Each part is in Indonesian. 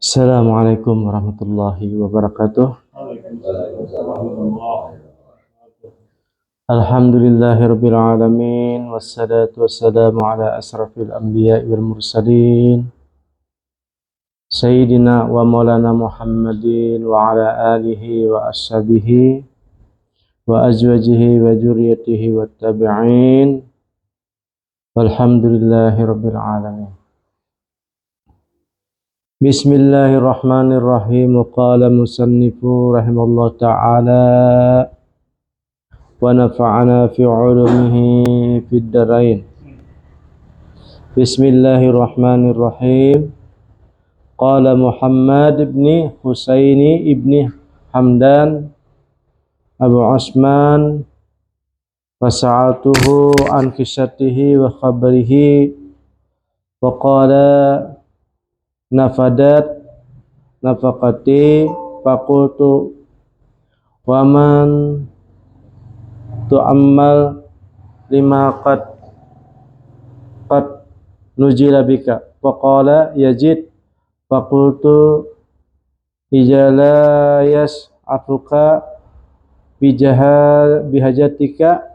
Assalamualaikum warahmatullahi wabarakatuh. Alhamdulillahirabbil alamin wassalatu wassalamu ala asrafil anbiya'i wal mursalin sayyidina wa maulana Muhammadin wa ala alihi wa ashabihi wa azwajihi wa dzurriyyatihi wat tabi'in walhamdulillahirabbil alamin. Bismillahirrahmanirrahim. Qala musannifu rahimallahu ta'ala wa nafa'ana fi 'ulumihi fid dharain. Bismillahirrahmanirrahim. Qala Muhammad ibn Husaini ibn Hamdan Abu Usman fasa'atuhu an kisatihi wa khabarihi wa qala nafadat nafaqati faqultu wa man tu'ammal lima qad nujila bika faqala Yazid faqultu ijala yas'afuka bihajatika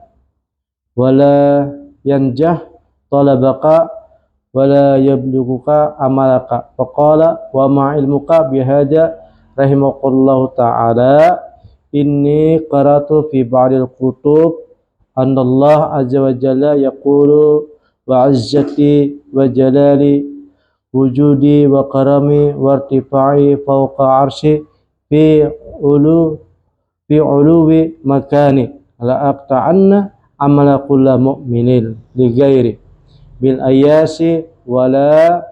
wala yanjah talabaka wala yablughuka amalaka faqala wa ma ilmuka bihadza rahimakallahu ta'ala inni qara'tu fi ba'dil kutub anna Allah azza wa jalla yaqulu wa 'izzati wa jalali wujudi wa karami wa irtifa'i fawqa 'arsy fi uluwi makani la aqta'anna amala kulli mu'minin li ghairi bil ayasi wala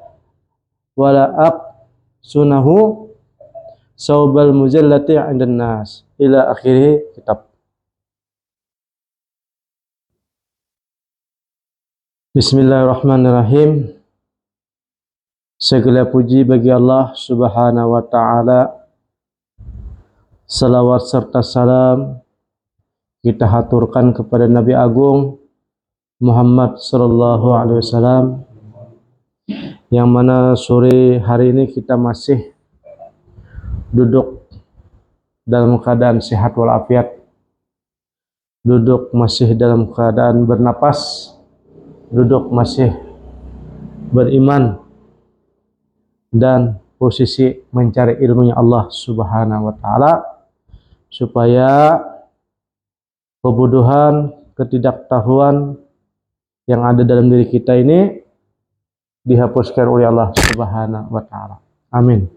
sunahu saubal muzallati 'indan nas ila akhirih kitab. Bismillahirrahmanirrahim. Segala puji bagi Allah Subhanahu wa taala. Salawat serta salam kita haturkan kepada Nabi Agung Muhammad sallallahu alaihi wasallam, yang mana sore hari ini kita masih duduk dalam keadaan sehat walafiat, duduk masih dalam keadaan bernapas, duduk masih beriman dan posisi mencari ilmunya Allah Subhanahu wa taala, supaya kebodohan, ketidaktahuan yang ada dalam diri kita ini dihapuskan oleh Allah Subhanahu wa taala. Amin.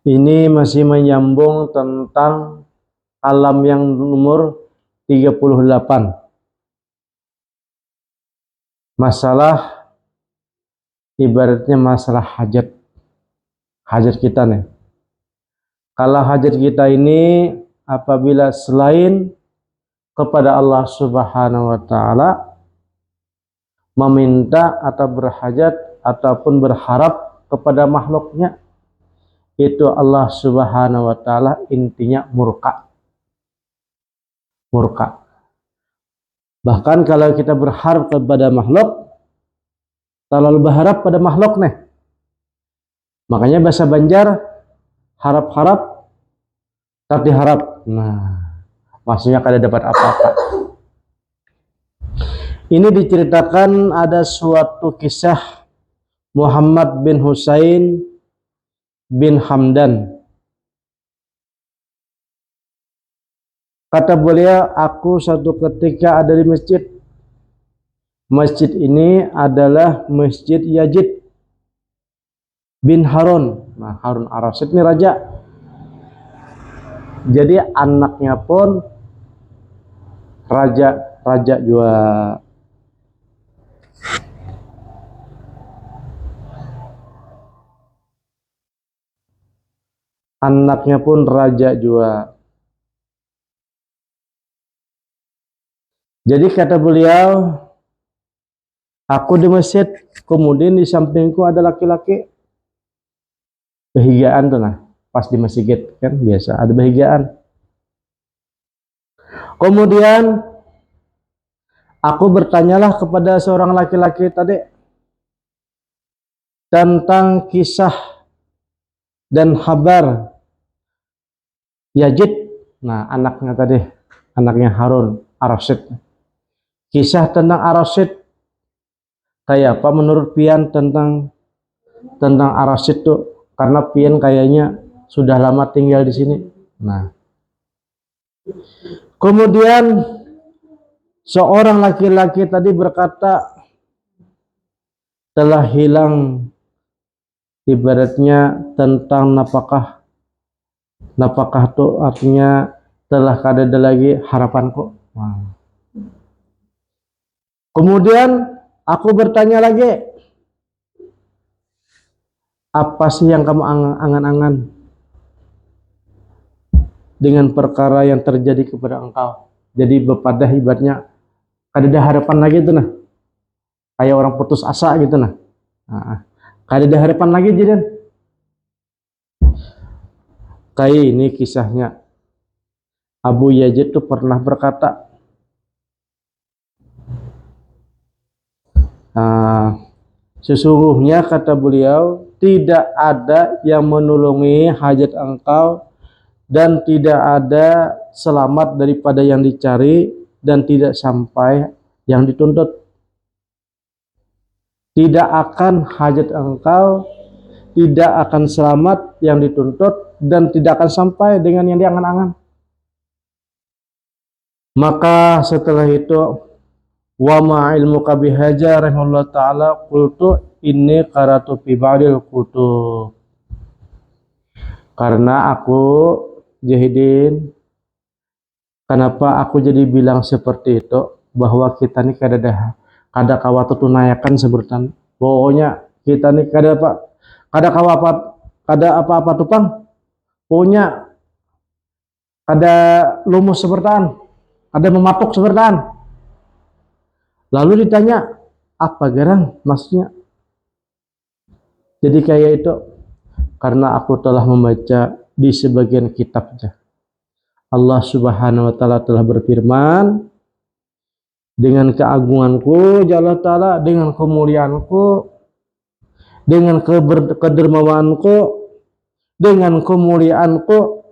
Ini masih menyambung tentang alam yang nomor 38. Masalah ibaratnya masalah hajat kita nih. Kalau hajat kita ini apabila selain kepada Allah Subhanahu wa taala, meminta atau berhajat ataupun berharap kepada makhluknya, itu Allah Subhanahu wa taala intinya murka. Bahkan kalau kita berharap kepada makhluk, terlalu berharap pada makhluk nih. Makanya bahasa Banjar harap-harap tak diharap. Nah, maksudnya kada dapat apa-apa. Ini diceritakan ada suatu kisah Muhammad bin Husain bin Hamdan. Kata beliau, aku suatu ketika ada di masjid. Masjid ini adalah Masjid Yazid bin Harun. Nah, Harun ar-Rasyid ini raja. Jadi anaknya pun raja juga. Anaknya pun raja juga. Jadi kata beliau, aku di masjid, kemudian di sampingku ada laki-laki. Bahagiaan tuh nah, pas di masjid kan biasa ada bahagiaan. Kemudian aku bertanyalah kepada seorang laki-laki tadi tentang kisah dan Habar Yazid. Nah, anaknya tadi, anaknya Harun Ar-Rasyid. Kisah tentang Ar-Rasyid kayak apa menurut Pian tentang Ar-Rasyid tuh? Karena Pian kayaknya sudah lama tinggal di sini. Nah, kemudian seorang laki-laki tadi berkata telah hilang ibaratnya tentang napakah. Napakah itu artinya telah kada ada lagi harapanku. Nah. Kemudian aku bertanya lagi, apa sih yang kamu angan-angan dengan perkara yang terjadi kepada engkau? Jadi bepadah ibaratnya kada ada harapan lagi itu nah. Kayak orang putus asa gitu nah. Kada ada harapan lagi jadi. Kayak ini kisahnya. Abu Yazid tuh pernah berkata, sesungguhnya kata beliau, tidak ada yang menolongi hajat engkau dan tidak ada selamat daripada yang dicari dan tidak sampai yang dituntut. Tidak akan hajat engkau, tidak akan selamat yang dituntut dan tidak akan sampai dengan yang diangan-angan. Maka setelah itu, wa ma ilmuka bihaja rahimahullah ta'ala qultu inni qaratu fi ba'dil kutub. Karena aku Jahidin, kenapa aku jadi bilang seperti itu, bahwa kita nih kada kawat tunayakan sebutan. Pokoknya kita nih kada apa-apa tupang. Pokoknya kada lumus sebertaan, kada mematuk sebertaan. Lalu ditanya, apa garang maksudnya? Jadi kayak itu, karena aku telah membaca di sebagian kitabnya. Allah Subhanahu wa taala telah berfirman, dengan keagunganku, ya Allah Ta'ala, dengan kemuliaanku, dengan kedermawanku, dengan kemuliaanku,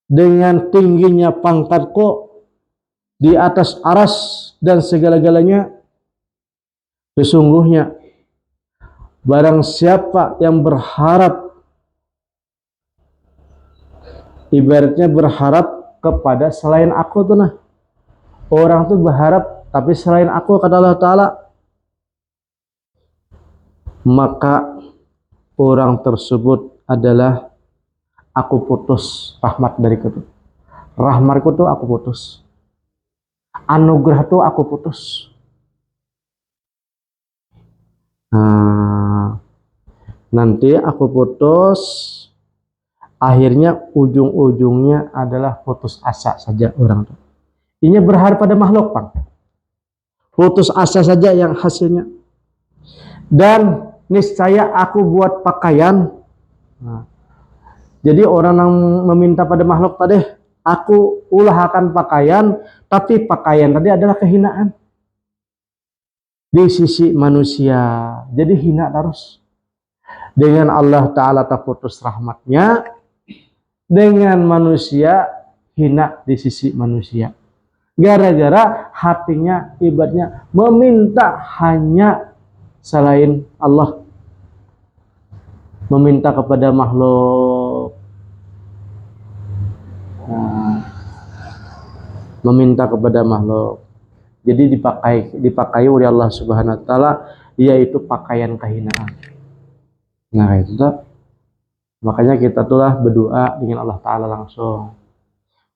dengan tingginya pangkatku di atas aras dan segala-galanya, sesungguhnya barang siapa yang berharap, ibaratnya berharap kepada selain aku tuh nah, orang tuh berharap tapi selain aku kata Allah Ta'ala, maka orang tersebut adalah aku putus rahmat dariku. Rahmatku tuh aku putus, anugerah tuh aku putus. Nah, nanti aku putus, akhirnya ujung-ujungnya adalah putus asa saja orang tuh. Ini berharap pada makhluk, Bang. Putus asa saja yang hasilnya. Dan niscaya aku buat pakaian. Nah, jadi orang yang meminta pada makhluk tadi, aku ulahkan pakaian, tapi pakaian tadi adalah kehinaan di sisi manusia. Jadi hina terus. Dengan Allah Ta'ala tak putus rahmatnya, dengan manusia hina di sisi manusia. Gara-gara hatinya ibaratnya meminta hanya selain Allah, meminta kepada makhluk. Nah, meminta kepada makhluk. Jadi dipakai oleh Allah Subhanahu wa taala, yaitu pakaian kehinaan. Nah, itu makanya kita tuh berdoa dengan Allah Ta'ala langsung.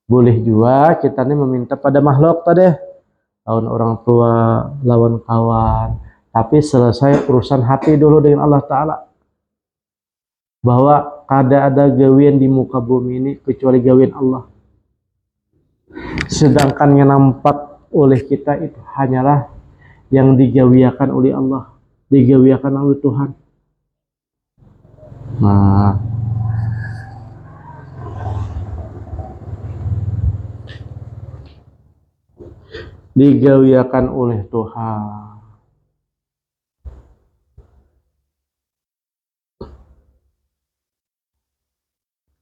Boleh juga kita nih meminta pada makhluk tadi, lawan orang tua, lawan kawan, tapi selesai urusan hati dulu dengan Allah Ta'ala. Bahwa kada ada gawian di muka bumi ini kecuali gawian Allah. Sedangkan yang nampak oleh kita itu hanyalah yang digawiakan oleh Allah, digawiakan oleh Tuhan. Nah, digawiakan oleh Tuhan.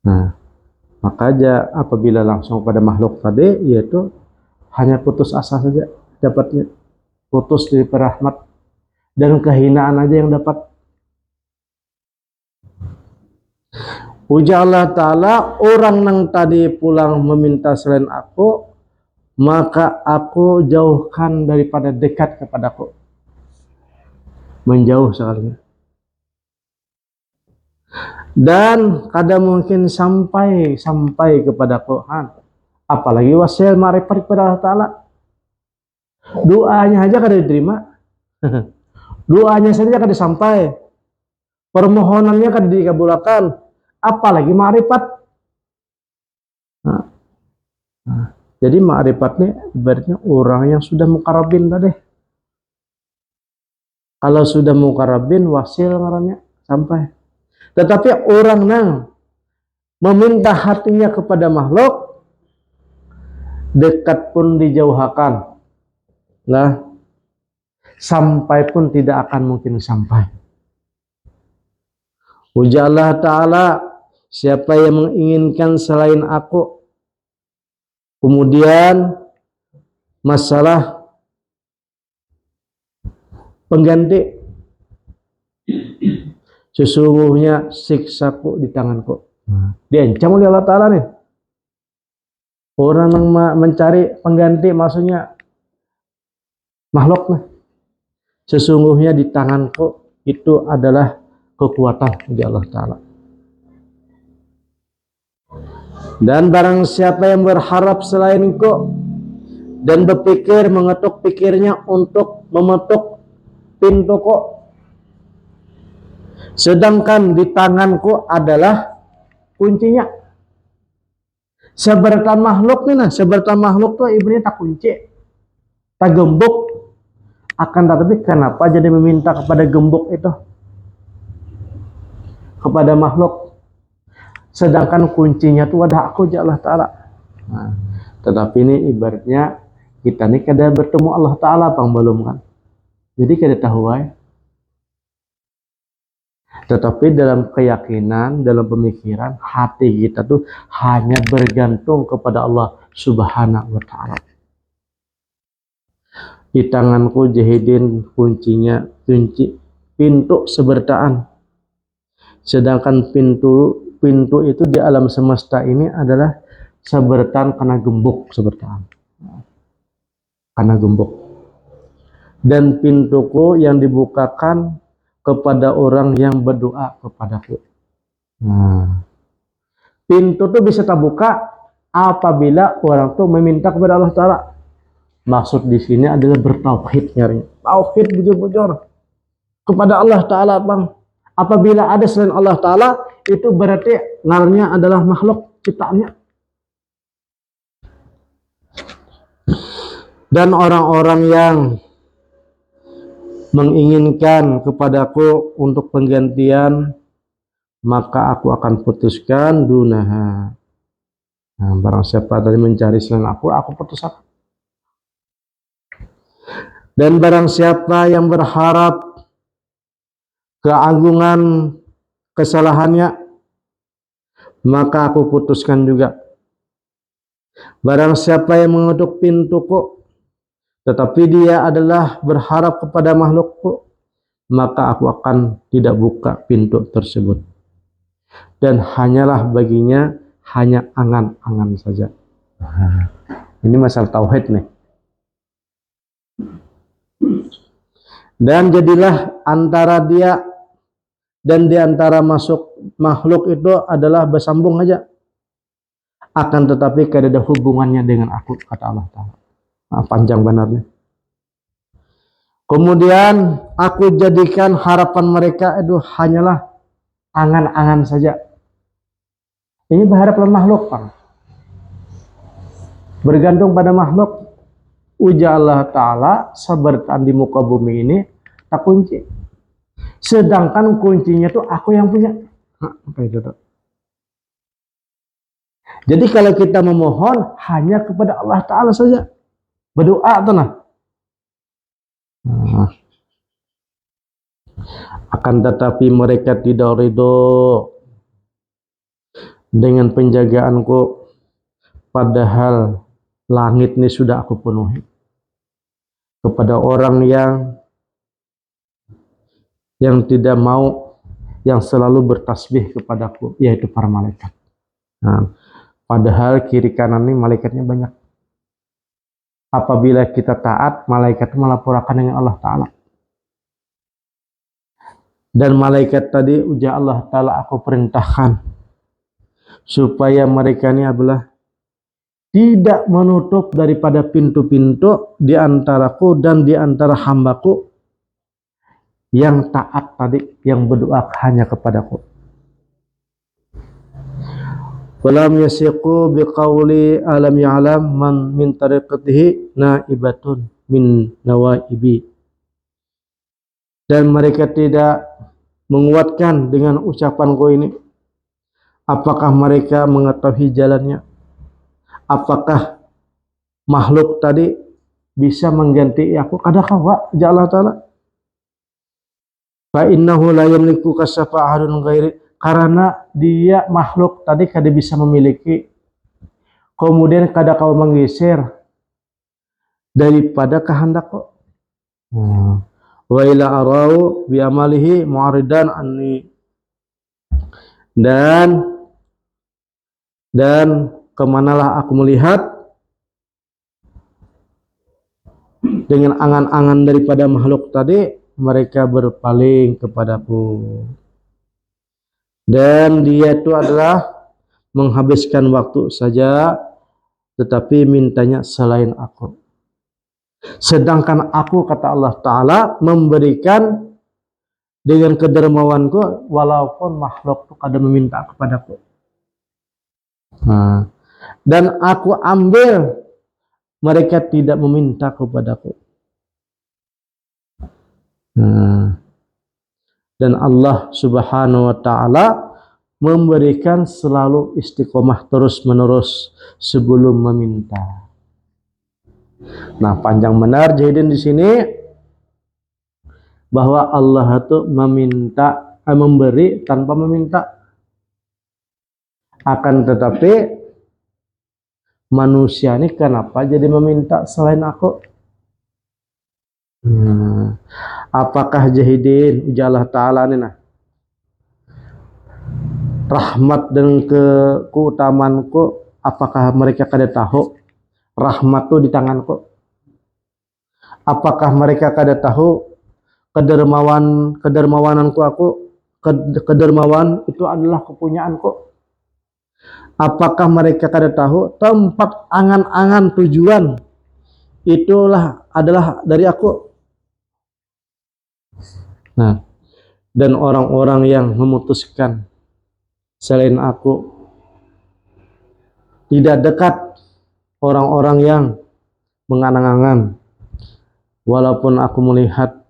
Nah, maka aja apabila langsung pada makhluk tadi, yaitu hanya putus asa saja dapatnya, putus dari rahmat dan kehinaan aja yang dapat. Ujar Allah Ta'ala, orang yang tadi pulang meminta selain aku, maka aku jauhkan daripada dekat kepadaku. Menjauh sekali. Dan kadang mungkin sampai kepada Quran. Apalagi wasil ma'rifat kepada Allah Ta'ala. Doanya aja kada diterima. Doanya saja kada sampai. Permohonannya kada dikabulkan. Apalagi ma'rifat. Jadi ma'rifatnya ibaratnya orang yang sudah mukarabin tadi. Kalau sudah mukarabin, wasil ngarannya sampai. Tetapi orang yang meminta hatinya kepada makhluk, dekat pun dijauhkan. Nah, sampai pun tidak akan mungkin sampai. Ujar Allah Ta'ala, siapa yang menginginkan selain aku, kemudian masalah pengganti, sesungguhnya siksaku di tanganku. Diancam oleh Allah Ta'ala nih. Orang yang mencari pengganti maksudnya makhluk nih. Sesungguhnya di tanganku itu adalah kekuatan dari Allah Ta'ala. Dan barang siapa yang berharap selainku dan berpikir mengetuk pikirnya untuk memetuk pintuku, sedangkan di tanganku adalah kuncinya. Seberatan makhluk nih, seberatan makhluk tuh ibaratnya tak kunci, tak gembok. Akan tetapi kenapa jadi meminta kepada gembok itu, kepada makhluk, sedangkan kuncinya tuh ada aku aja Allah Ta'ala. Nah, tetapi ini ibaratnya kita nih kada bertemu Allah Ta'ala pang belum kan, jadi kada tahu ya. Tetapi dalam keyakinan, dalam pemikiran, hati kita tuh hanya bergantung kepada Allah Subhanahu wa Ta'ala. Di tanganku jahidin kuncinya, kunci pintu sebertaan. Sedangkan pintu itu di alam semesta ini adalah sebertaan karena gembok sebertaan. Karena gembok. Dan pintuku yang dibukakan kepada orang yang berdoa kepadaku. Nah, pintu itu bisa terbuka apabila orang itu meminta kepada Allah Ta'ala. Maksud di sini adalah bertauhid, nyarinya. Tauhid bujur-bujur kepada Allah Ta'ala, bang. Apabila ada selain Allah Ta'ala, itu berarti ngarannya adalah makhluk ciptaannya. Dan orang-orang yang menginginkan kepadaku untuk penggantian, maka aku akan putuskan dunaha. Nah, barang siapa tadi mencari selain aku putuskan. Dan barang siapa yang berharap keagungan kesalahannya, maka aku putuskan juga. Barang siapa yang mengetuk pintuku, tetapi dia adalah berharap kepada makhlukku, maka aku akan tidak buka pintu tersebut. Dan hanyalah baginya hanya angan-angan saja. Ini masalah tauhid nih. Dan jadilah antara dia dan di antara masuk makhluk itu adalah bersambung aja. Akan tetapi tidak ada hubungannya dengan aku, kata Allah Ta'ala. Nah, panjang benarnya. Kemudian aku jadikan harapan mereka itu hanyalah angan-angan saja. Ini berharap pada makhluk, Pak. Bergantung pada makhluk. Ujar Allah Ta'ala, sebertaan di muka bumi ini tak kunci. Sedangkan kuncinya tuh aku yang punya. Nah, apa itu tuh? Jadi kalau kita memohon hanya kepada Allah Ta'ala saja. Berdoa tuh nah. Akan tetapi mereka tidak ridho dengan penjagaanku, padahal langit ini sudah aku penuhi. Kepada orang yang tidak mau, yang selalu bertasbih kepadaku, yaitu para malaikat. Nah, padahal kiri kanan ini malaikatnya banyak. Apabila kita taat, malaikat melaporkan dengan Allah Ta'ala. Dan malaikat tadi, ujar Allah Ta'ala, aku perintahkan supaya mereka ini adalah tidak menutup daripada pintu-pintu di antaraku dan di antara hambaku yang taat tadi, yang berdoa hanya kepadaku. Walam yasiqu biqauli alam ya'lam man min tariqatihi naibatun min nawaibi. Dan mereka tidak menguatkan dengan ucapanku ini. Apakah mereka mengetahui jalannya? Apakah makhluk tadi bisa mengganti aku? Kadang wa jalla ta'ala. Fa innahu la yamliku kasafa'ahun ghairi. Karena dia makhluk tadi kada bisa memiliki, kemudian kada kau menggeser daripada kehendakku. Wa ila arau bi amalihi mu'aridan anni. Dan kemanalah aku melihat dengan angan-angan daripada makhluk tadi, mereka berpaling kepadaku. Dan dia itu adalah menghabiskan waktu saja, tetapi mintanya selain aku. Sedangkan aku, kata Allah Ta'ala, memberikan dengan kedermawanku, walaupun makhluk itu kada meminta kepadaku. Dan aku ambil, mereka tidak meminta kepadaku. Dan Allah Subhanahu wa Ta'ala memberikan selalu istiqomah terus menerus sebelum meminta. Nah, panjang benar jahidin di sini bahwa Allah itu memberi tanpa meminta. Akan tetapi manusia ini kenapa jadi meminta selain aku? Apakah jahidin ujar Allah Ta'ala ini rahmat dan keutamaanku, apakah mereka kada tahu rahmat itu di tanganku? Apakah mereka kada tahu kedermawananku kedermawan itu adalah kepunyaanku? Apakah mereka kada tahu tempat angan-angan tujuan itulah adalah dari aku? Nah, dan orang-orang yang memutuskan selain aku, tidak dekat orang-orang yang mengangan-angan, walaupun aku melihat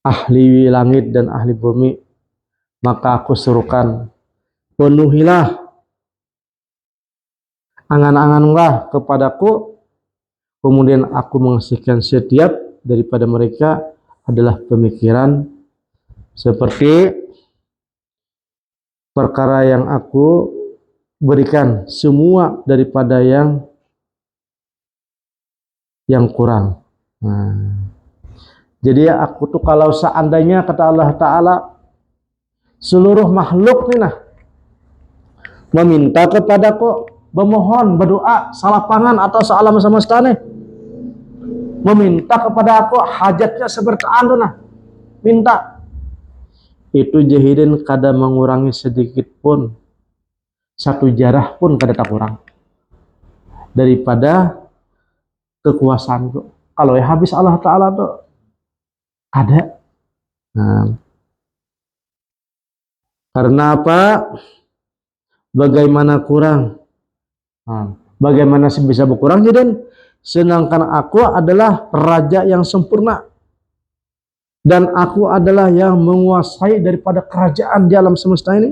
ahli langit dan ahli bumi, maka aku serukan, penuhilah angan-anganlah kepadaku. Kemudian aku mengasihkan setiap daripada mereka adalah pemikiran seperti perkara yang aku berikan semua daripada yang kurang. Jadi aku tuh kalau seandainya, kata Allah Ta'ala, seluruh makhluk nih meminta kepadaku, memohon, berdoa, salapangan atau salam semesta nih, meminta kepada aku hajatnya seperti anu minta, itu jahidin kada mengurangi sedikit pun, satu jarah pun kada tak kurang daripada kekuasaanku. Kalau ya habis Allah Ta'ala tuh kada. Karena apa? Bagaimana kurang? Bagaimana bisa berkurang jadin? Sedangkan aku adalah raja yang sempurna, dan aku adalah yang menguasai daripada kerajaan di alam semesta ini.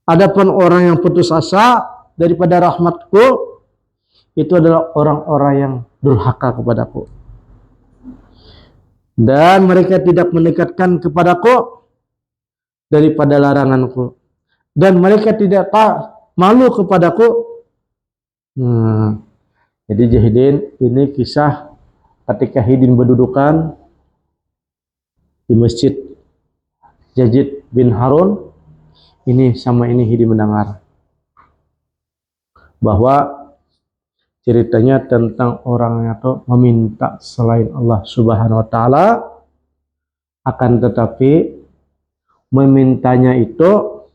Adapun orang yang putus asa daripada rahmatku, itu adalah orang-orang yang durhaka kepadaku, dan mereka tidak mendekatkan kepadaku daripada laranganku, dan mereka tidak malu kepadaku. Jadi jahidin, ini kisah ketika Hidin berdudukan di masjid Yazid bin Harun. Ini sama ini Hidin mendengar bahwa ceritanya tentang orangnya tuh meminta selain Allah Subhanahu wa taala, akan tetapi memintanya itu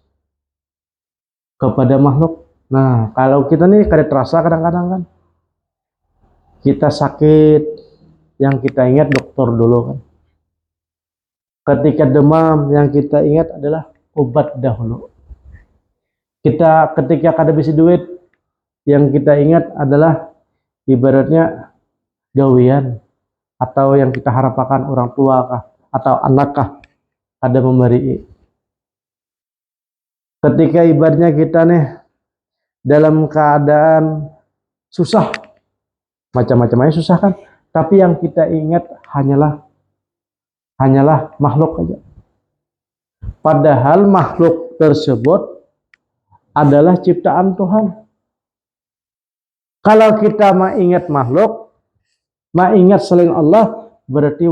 kepada makhluk. Nah, kalau kita nih kada terasa kadang-kadang kan kita sakit, yang kita ingat dokter dulu kan. Ketika demam, yang kita ingat adalah obat dahulu. Ketika kada bisa duit, yang kita ingat adalah ibaratnya gawian, atau yang kita harapkan orang tua kah atau anak kah ada memberi. Ketika ibaratnya kita nih dalam keadaan susah, macam-macamnya susah kan, tapi yang kita ingat hanyalah makhluk aja. Padahal makhluk tersebut adalah ciptaan Tuhan. Kalau kita mengingat makhluk, mengingat selain Allah, berarti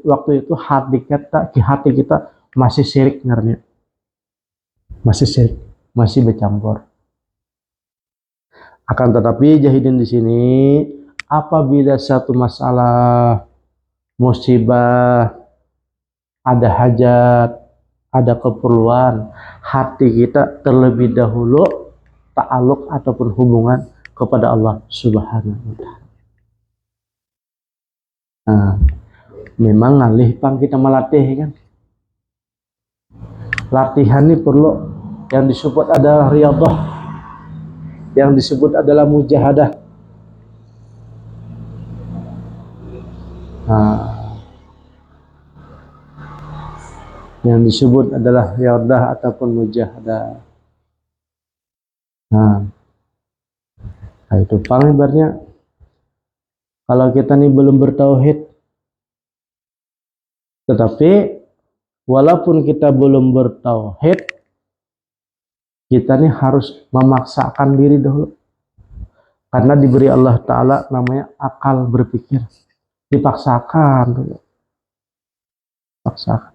waktu itu hati kita masih syirik ngarnya. Masih syirik, masih bercampur. Akan tetapi jahidin di sini, apabila satu masalah, musibah, ada hajat, ada keperluan, hati kita terlebih dahulu ta'aluk ataupun hubungan kepada Allah Subhanahu wa taala. Nah, memang ngalih pang kita melatih kan. Latihan ini perlu, yang disebut adalah riyadhah, yang disebut adalah mujahadah. Nah, yang disebut adalah riyadhah ataupun mujahadah. Nah, itu pang ibaratnya kalau kita nih belum bertauhid, tetapi walaupun kita belum bertauhid, kita nih harus memaksakan diri dahulu, karena diberi Allah Ta'ala namanya akal berpikir, dipaksakan dulu, paksakan.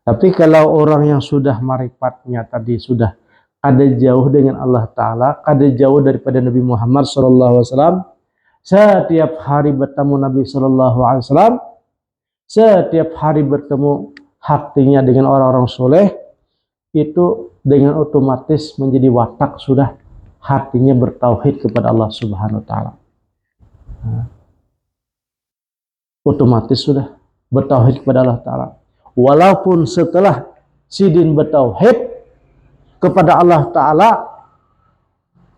Tapi kalau orang yang sudah marifatnya tadi sudah ada jauh dengan Allah Ta'ala, ada jauh daripada Nabi Muhammad SAW, setiap hari bertemu Nabi SAW, setiap hari bertemu hatinya dengan orang-orang soleh, itu dengan otomatis menjadi watak sudah hatinya bertauhid kepada Allah Subhanahu wa taala. Otomatis sudah bertauhid kepada Allah Ta'ala. Walaupun setelah sidin bertauhid kepada Allah Ta'ala,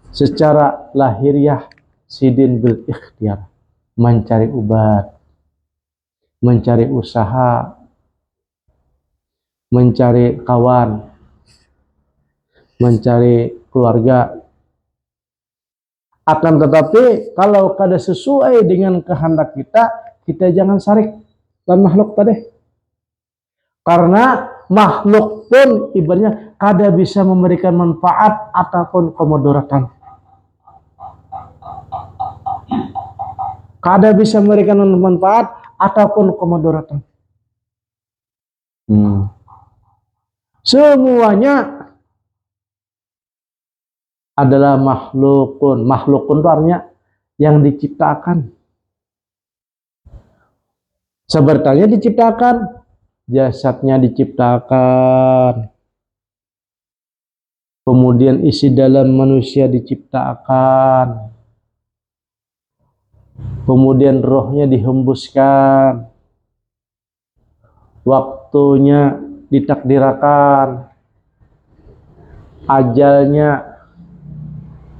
secara lahiriah sidin berikhtiar mencari obat, mencari usaha, mencari kawan, mencari keluarga. Akan tetapi kalau kada sesuai dengan kehendak kita jangan sarik dan makhluk tadi. Karena makhluk pun ibaratnya kada bisa memberikan manfaat ataupun kemudaratan. Kada bisa memberikan manfaat ataupun kemudaratan. Semuanya adalah makhlukun. Makhlukun itu artinya yang diciptakan. Sebertanya diciptakan, jasadnya diciptakan, kemudian isi dalam manusia diciptakan, kemudian rohnya dihembuskan, waktunya ditakdirakan, ajalnya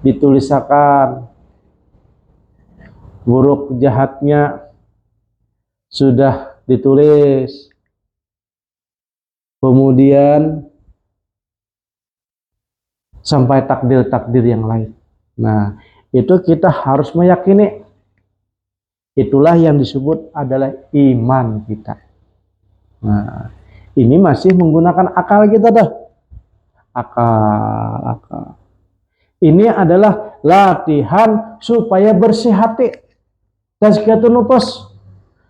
ditulisakan, buruk jahatnya sudah ditulis, kemudian sampai takdir-takdir yang lain. Nah, itu kita harus meyakini. Itulah yang disebut adalah iman kita. Nah, Ini masih menggunakan akal kita dah. Akal. Ini adalah latihan supaya bersih hati. Tazkiyatun nufus.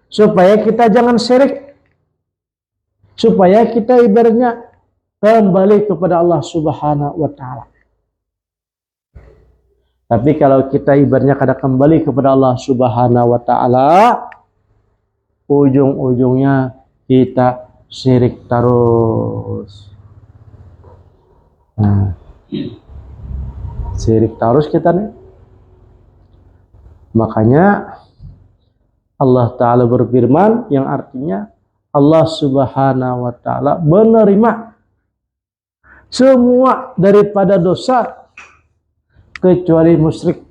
Supaya kita jangan syirik. Supaya kita ibaratnya kembali kepada Allah Subhanahu wa Ta'ala. Tapi kalau kita ibaratnya kada kembali kepada Allah Subhanahu wa Ta'ala, ujung-ujungnya kita syirik terus. Nah, syirik terus kita nih. Makanya Allah Ta'ala berfirman yang artinya Allah Subhanahu wa Ta'ala menerima semua daripada dosa kecuali musyrik.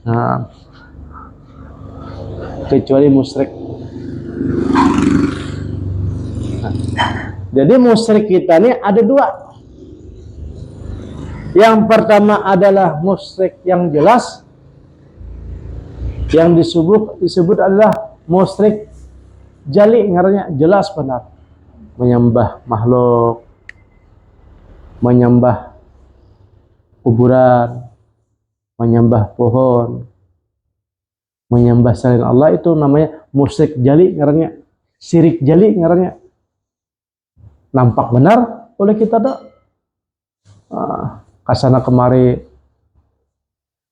Nah, kecuali musyrik. Nah, jadi musyrik kita ini ada dua. Yang pertama adalah musyrik yang jelas. Yang disebut adalah musyrik jali, ngarannya jelas benar. Menyembah makhluk, menyembah kuburan, menyembah pohon, menyembah selain Allah, itu namanya musyrik jali ngarannya. Syirik jali ngarannya. Nampak benar oleh kita dah. Kasana kemari.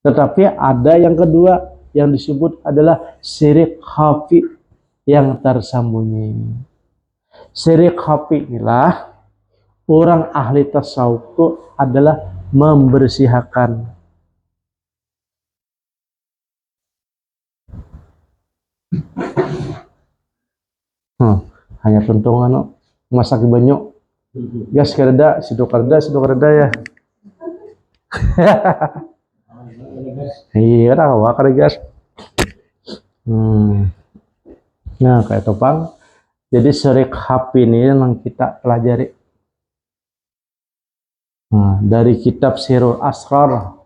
Tetapi ada yang kedua yang disebut adalah syirik khafi, yang tersembunyi. Syirik khafi inilah orang ahli tasawuf itu adalah membersihkan hanya tuntungan masak banyak gas kereda sido kereda ya. Iya dah wakar gas. Nah kayak topang. Jadi syirik khafi ini yang kita pelajari dari kitab Sirul Asrar.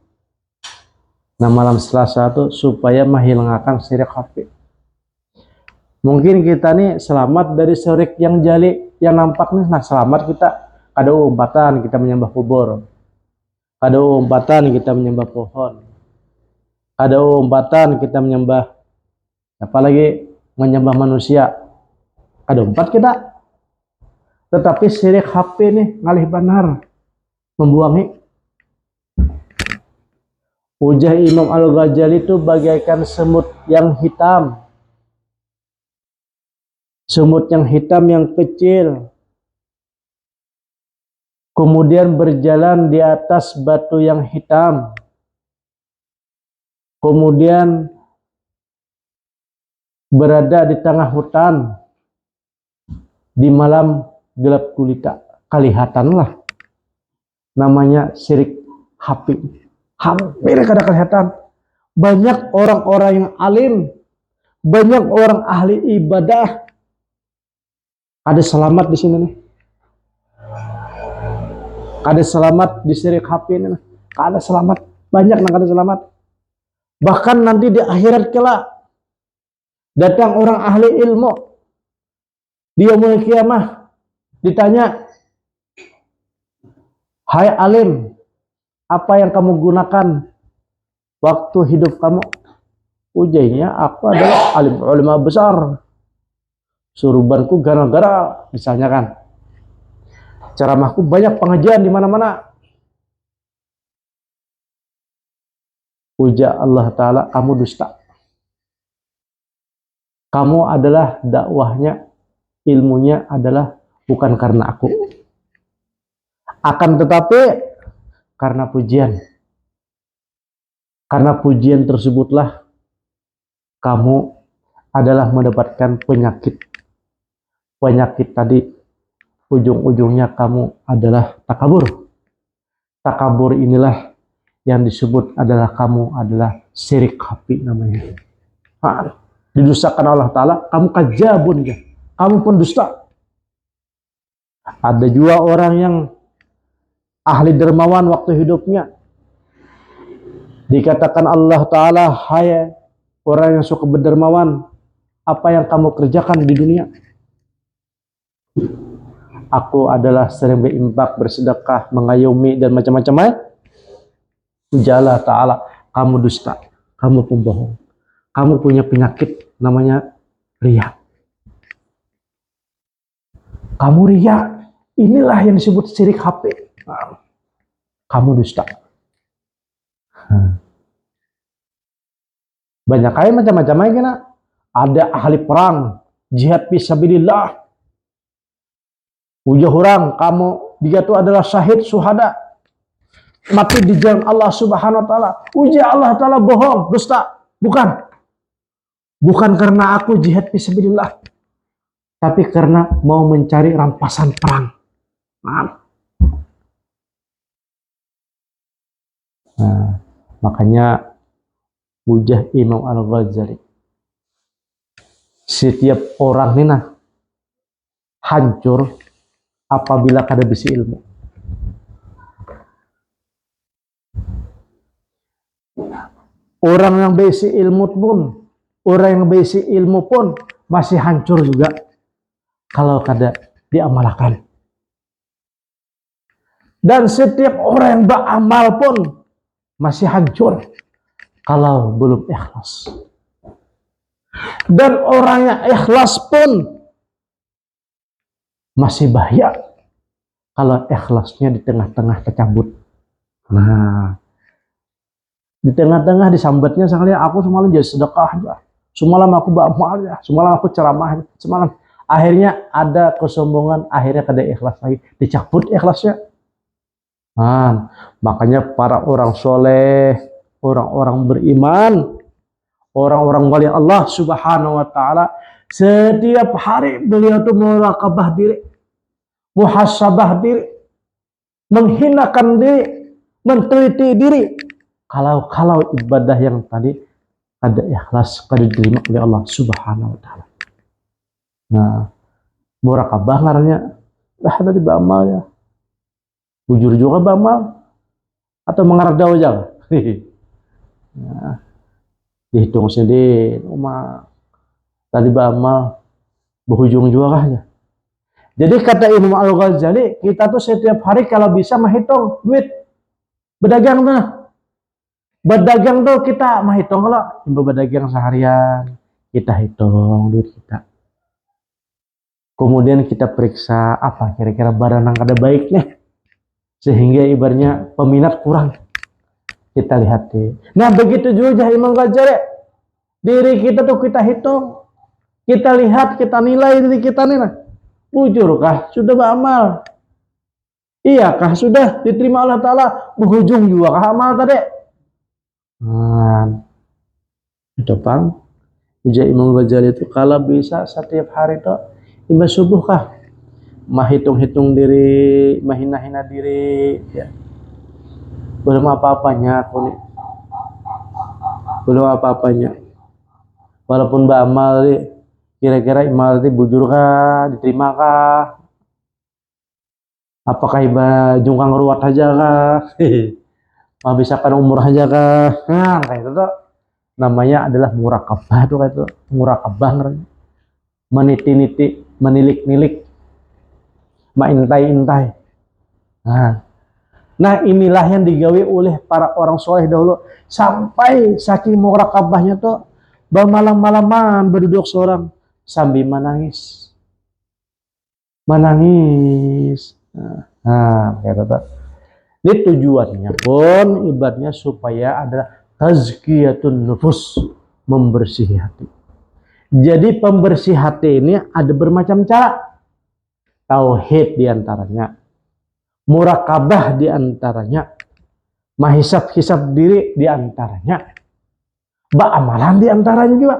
Nah malam Selasa itu supaya menghilangkan syirik khafi. Mungkin kita nih selamat dari syirik yang jali, yang nampak nih. Nah selamat kita, ada umpatan kita menyembah kubur, ada umpatan kita menyembah pohon, ada umpatan kita menyembah apalagi menyembah manusia, ada umpat kita. Tetapi syirik khafi nih ngalih benar, membuangi. Ujah Imam Al-Ghazali itu bagaikan semut yang hitam. Semut yang hitam yang kecil. Kemudian berjalan di atas batu yang hitam. Kemudian berada di tengah hutan. Di malam gelap gulita. Kelihatanlah. Namanya syirik khafi. Hampir kada kelihatan. Banyak orang-orang yang alim, banyak orang ahli ibadah, ada selamat di sini nih. Ada selamat di syirik khafi ini. Ada selamat, banyak yang ada selamat. Bahkan nanti di akhirat kelak datang orang ahli ilmu di yaumul kiamah, ditanya, hai alim, apa yang kamu gunakan waktu hidup kamu? Ujainya, aku adalah alim ulama besar. Surubanku gara-gara, misalnya kan. Ceramahku banyak pengajian di mana-mana. Ujar Allah Ta'ala, kamu dusta. Kamu adalah dakwahnya, ilmunya adalah bukan karena aku. Akan tetapi karena pujian. Karena pujian tersebutlah kamu adalah mendapatkan penyakit. Penyakit tadi ujung-ujungnya kamu adalah takabur. Takabur inilah yang disebut adalah kamu adalah syirik khafi namanya. Didustakan Allah Ta'ala, kamu kadzabun ya. Kamu pendusta. Ada juga orang yang ahli dermawan waktu hidupnya. Dikatakan Allah Ta'ala, hai orang yang suka berdermawan, apa yang kamu kerjakan di dunia? aku adalah sering berinfak, bersedekah, mengayomi dan macam-macam. Ujalah ta'ala, kamu dusta, kamu pembohong, kamu punya penyakit namanya riya. Kamu riya, inilah yang disebut syirik HP. Kamu dusta. Banyak kali macam-macam aja nak. Ada ahli perang, jihad fisabilillah. Ujah orang, kamu dia itu adalah syahid suhada. Mati di jalan Allah Subhanahu wa taala. Ujah Allah taala bohong, dusta. Bukan. Bukan karena aku jihad fisabilillah. Tapi karena mau mencari rampasan perang. Nah, makanya ujah Imam Al-Ghazali. Setiap orang ini nah hancur apabila kada bisi ilmu. Orang yang bisi ilmu pun masih hancur juga kalau kada diamalkan. Dan setiap orang yang beramal pun masih hancur kalau belum ikhlas. Dan orang yang ikhlas pun masih bahaya kalau ikhlasnya di tengah-tengah tercabut. Nah, di tengah-tengah disambatnya sekali, aku semalam jadi sedekah aja, semalam aku beramal aja, semalam aku ceramah aja, semalam akhirnya ada kesombongan, akhirnya kada ikhlas lagi, dicabut ikhlasnya. Nah, makanya para orang soleh, orang-orang beriman, orang-orang wali Allah Subhanahu wa taala, setiap hari beliau itu muraqabah diri, muhasabah diri, menghinakan diri, menteliti diri. Kalau ibadah yang tadi ada ikhlas, kada diterima oleh Allah Subhanahu wa taala. Nah, muraqabah ngarannya lah tadi beramal ya. Bujur juga beramal atau mengarah daujang. Nah, dihitung sendiri, tadi beramal berujung juga kahnya. Jadi kata Imam Al-Ghazali, kita tuh setiap hari kalau bisa menghitung duit berdagang tuh. Berdagang tuh kita menghitung, kalau berdagang seharian kita hitung duit kita. Kemudian kita periksa apa kira-kira barang yang ada baiknya sehingga ibaratnya peminat kurang. Kita lihat deh. Nah begitu juga Imam Ghazali, diri kita tuh kita hitung, kita lihat, kita nilai diri kita nih. Nah, bujurkah sudah beramal? Iyakah sudah diterima Allah Ta'ala? Berujung juga kah amal tadi? Nah, itu pang ujar Imam Ghazali itu kalau bisa setiap hari itu ibadah subuh kah menghitung-hitung diri, menghina-hina diri ya. Belum apa-apanya aku nih, belum apa-apanya, walaupun beramal kira-kira imal itu bujur kah, diterima kah, apakah ibadah jungkang ruwat aja kah habiskan umur aja kah. Nah kayak itu tuh namanya adalah muraqabah tuh, kayak itu muraqabah, meniti-niti, menilik-nilik, maintai-intai. Nah inilah yang digawe oleh para orang soleh dahulu, sampai saking muraqabahnya tuh bermalam-malaman berduduk seorang sambil menangis. Nah kayak itu. Ini tujuannya pun ibaratnya supaya ada tazkiyatun nufus, membersih hati. Jadi pembersih hati ini ada bermacam cara. Tauhid diantaranya, muraqabah diantaranya, menghisab-hisab diri diantaranya, beramalan diantaranya juga.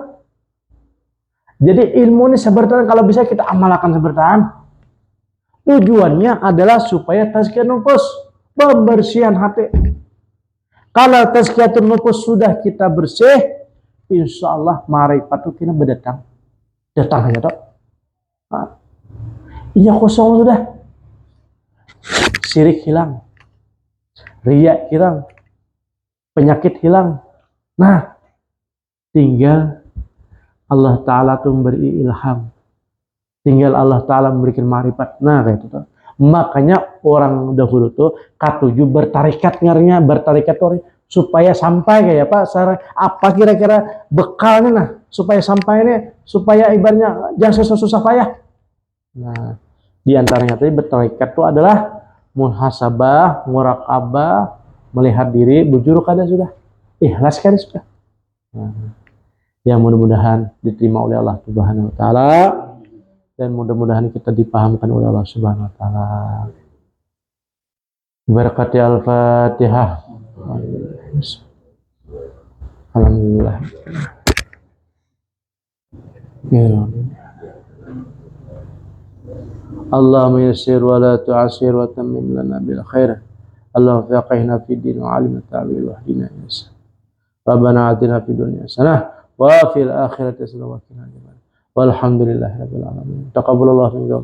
Jadi ilmu ini sebertaan kalau bisa kita amalkan sebertaan. Tujuannya adalah supaya tazkiyatun nufus, pembersihan hati. Kalau tazkiyatun nufus sudah kita bersih, insya Allah marifat itu kita berdatang. Datang aja dok. Iya kosong sudah. Syirik hilang. Riya hilang. Penyakit hilang. Nah, tinggal Allah Ta'ala tuh memberi ilham. tinggal Allah Ta'ala memberikan ma'rifat. Nah kayak itu tuh. Makanya orang dahulu tuh katuju bertarikat ngarinya, bertarikat tuh supaya sampai kayak Pak, apa kira-kira bekalnya nah supaya sampai ini, supaya ibaratnya jangan susah-susah payah. Nah, di antaranya tadi bertarikat itu adalah muhasabah, muraqabah, melihat diri, bujur kada sudah, ikhlas kada sudah. Nah, yang mudah-mudahan diterima oleh Allah Subhanahu wa taala dan mudah-mudahan kita dipahamkan oleh Allah Subhanahu wa taala. Berkati Al-Fatihah. Alhamdulillah. Ya. Allahumma yassir wa la tu'assir wa tammim lana bil khair. Allahumma faqihna fid din wa 'allimna ta'wil wa hdina ila sabil. Rabbana atina fid dunya hasanah wa fil akhirati hasanah wa qina adzabannar. Walhamdulillahirabbil alamin. Taqabbalallahu minkum.